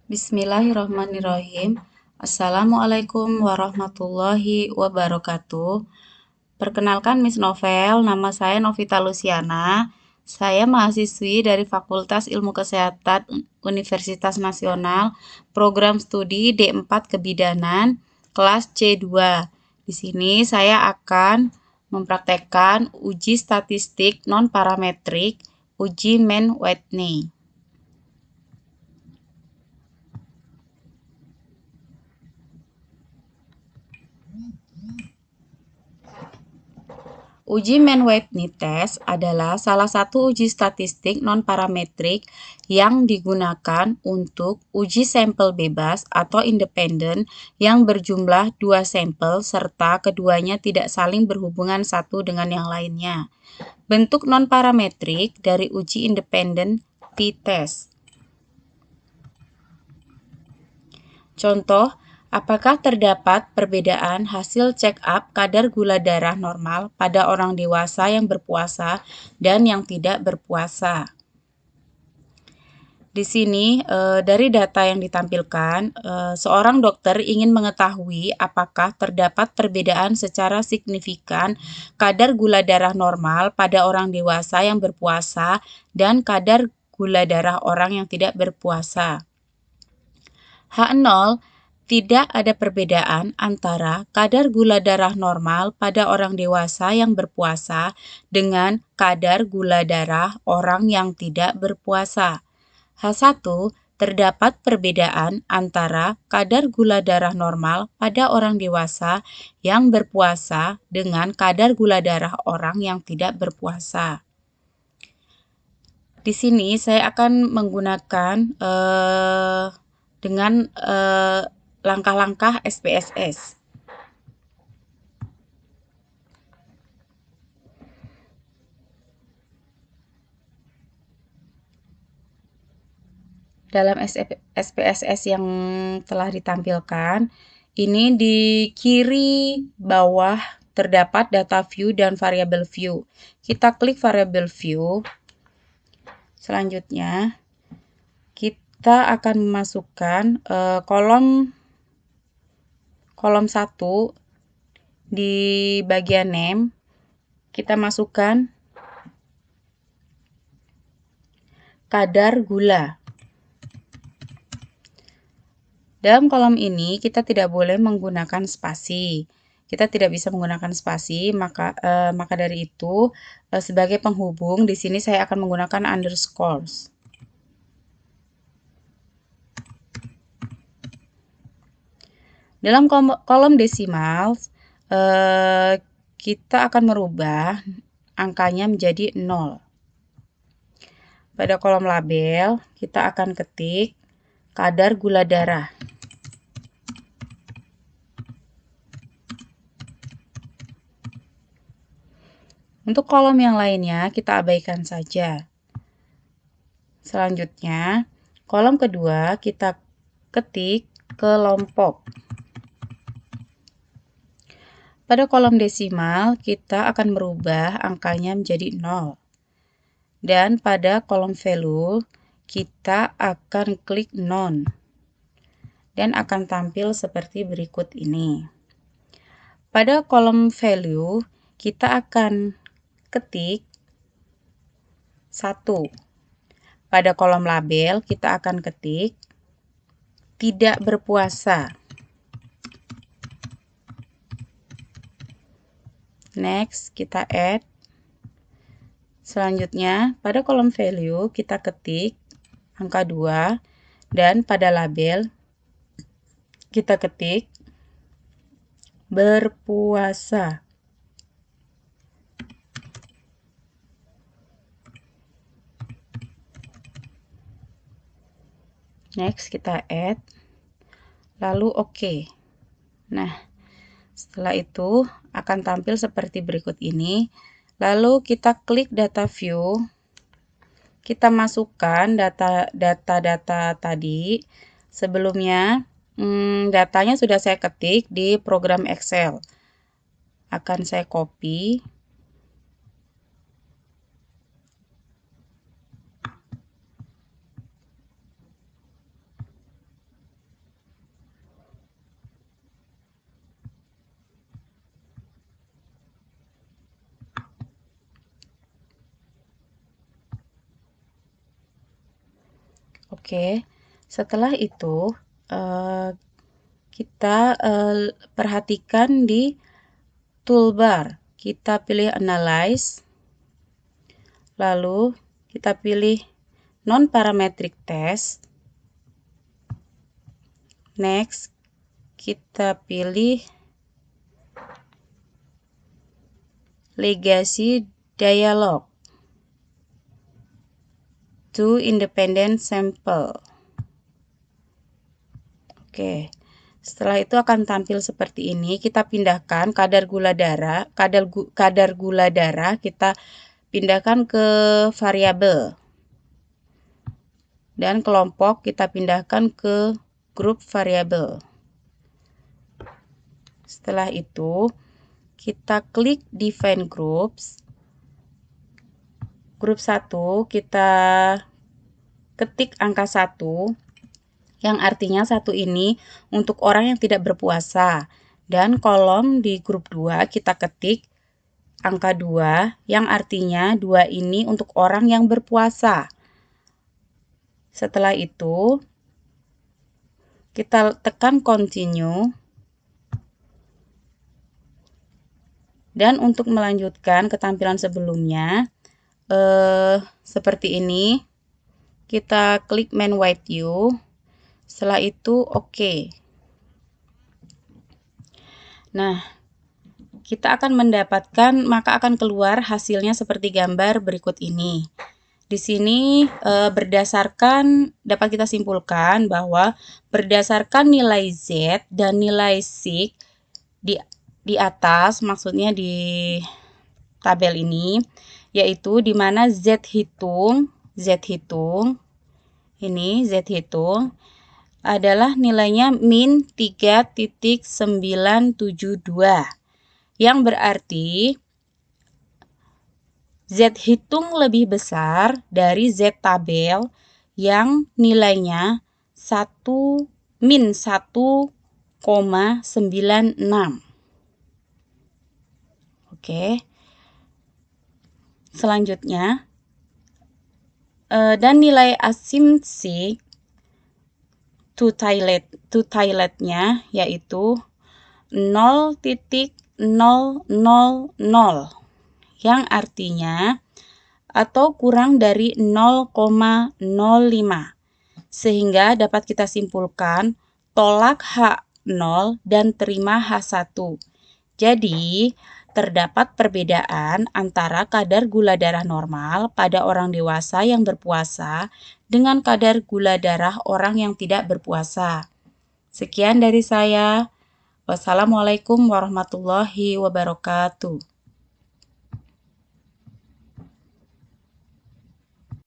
Bismillahirrahmanirrahim. Assalamualaikum warahmatullahi wabarakatuh. Perkenalkan Miss Novel, nama saya Novita Luciana. Saya mahasiswi dari Fakultas Ilmu Kesehatan Universitas Nasional, Program Studi D4 Kebidanan, kelas C2. Di sini saya akan mempraktekkan uji statistik non-parametrik, uji Mann-Whitney. Uji Mann-Whitney test adalah salah satu uji statistik non-parametrik yang digunakan untuk uji sampel bebas atau independen yang berjumlah 2 sampel serta keduanya tidak saling berhubungan satu dengan yang lainnya. Bentuk non-parametrik dari uji independen t-test. Contoh, apakah terdapat perbedaan hasil check-up kadar gula darah normal pada orang dewasa yang berpuasa dan yang tidak berpuasa? Di sini, dari data yang ditampilkan, seorang dokter ingin mengetahui apakah terdapat perbedaan secara signifikan kadar gula darah normal pada orang dewasa yang berpuasa dan kadar gula darah orang yang tidak berpuasa. H0, tidak ada perbedaan antara kadar gula darah normal pada orang dewasa yang berpuasa dengan kadar gula darah orang yang tidak berpuasa. H1, terdapat perbedaan antara kadar gula darah normal pada orang dewasa yang berpuasa dengan kadar gula darah orang yang tidak berpuasa. Di sini saya akan menggunakan dengan langkah-langkah SPSS. Dalam SPSS yang telah ditampilkan, ini di kiri bawah terdapat data view dan variable view. Kita klik variable view. Selanjutnya, kita akan memasukkan kolom 1 di bagian name. Kita masukkan kadar gula. Dalam kolom ini kita tidak boleh menggunakan spasi. Kita tidak bisa menggunakan spasi, maka dari itu sebagai penghubung di sini saya akan menggunakan underscores. Dalam kolom desimal, kita akan merubah angkanya menjadi 0. Pada kolom label, kita akan ketik kadar gula darah. Untuk kolom yang lainnya, kita abaikan saja. Selanjutnya, kolom kedua kita ketik kelompok. Pada kolom desimal, kita akan merubah angkanya menjadi 0. Dan pada kolom value, kita akan klik none. Dan akan tampil seperti berikut ini. Pada kolom value, kita akan ketik 1. Pada kolom label, kita akan ketik tidak berpuasa. Next, kita add. Selanjutnya, pada kolom value, kita ketik angka 2. Dan pada label, kita ketik berpuasa. Next, kita add. Lalu OK. Nah, setelah itu akan tampil seperti berikut ini. Lalu kita klik data view. Kita masukkan data-data tadi. Sebelumnya datanya sudah saya ketik di program Excel. Akan saya copy. Oke, setelah itu kita perhatikan di toolbar. Kita pilih Analyze, lalu kita pilih Non-Parametric Test. Next, kita pilih Legacy Dialog to Independent Sample. Oke, setelah itu akan tampil seperti ini. Kita pindahkan kadar gula darah, kita pindahkan ke variabel. Dan kelompok kita pindahkan ke grup variabel. Setelah itu, kita klik Define Groups. Grup 1 kita ketik angka 1, yang artinya 1 ini untuk orang yang tidak berpuasa. Dan kolom di grup 2 kita ketik angka 2, yang artinya 2 ini untuk orang yang berpuasa. Setelah itu, kita tekan Continue. Dan untuk melanjutkan ke tampilan sebelumnya, seperti ini, kita klik Main White U. Setelah itu, OK. Nah, kita akan mendapatkan, maka akan keluar hasilnya seperti gambar berikut ini. Di sini dapat kita simpulkan bahwa berdasarkan nilai Z dan nilai SIG di atas, maksudnya di tabel ini, yaitu di mana Z hitung adalah nilainya min 3.972, yang berarti Z hitung lebih besar dari Z tabel yang nilainya min 1,96. Oke. Selanjutnya, dan nilai asumsi to toiletnya yaitu 0.000, yang artinya atau kurang dari 0,05, sehingga dapat kita simpulkan tolak H0 dan terima H1. Jadi, terdapat perbedaan antara kadar gula darah normal pada orang dewasa yang berpuasa dengan kadar gula darah orang yang tidak berpuasa. Sekian dari saya. Wassalamualaikum warahmatullahi wabarakatuh.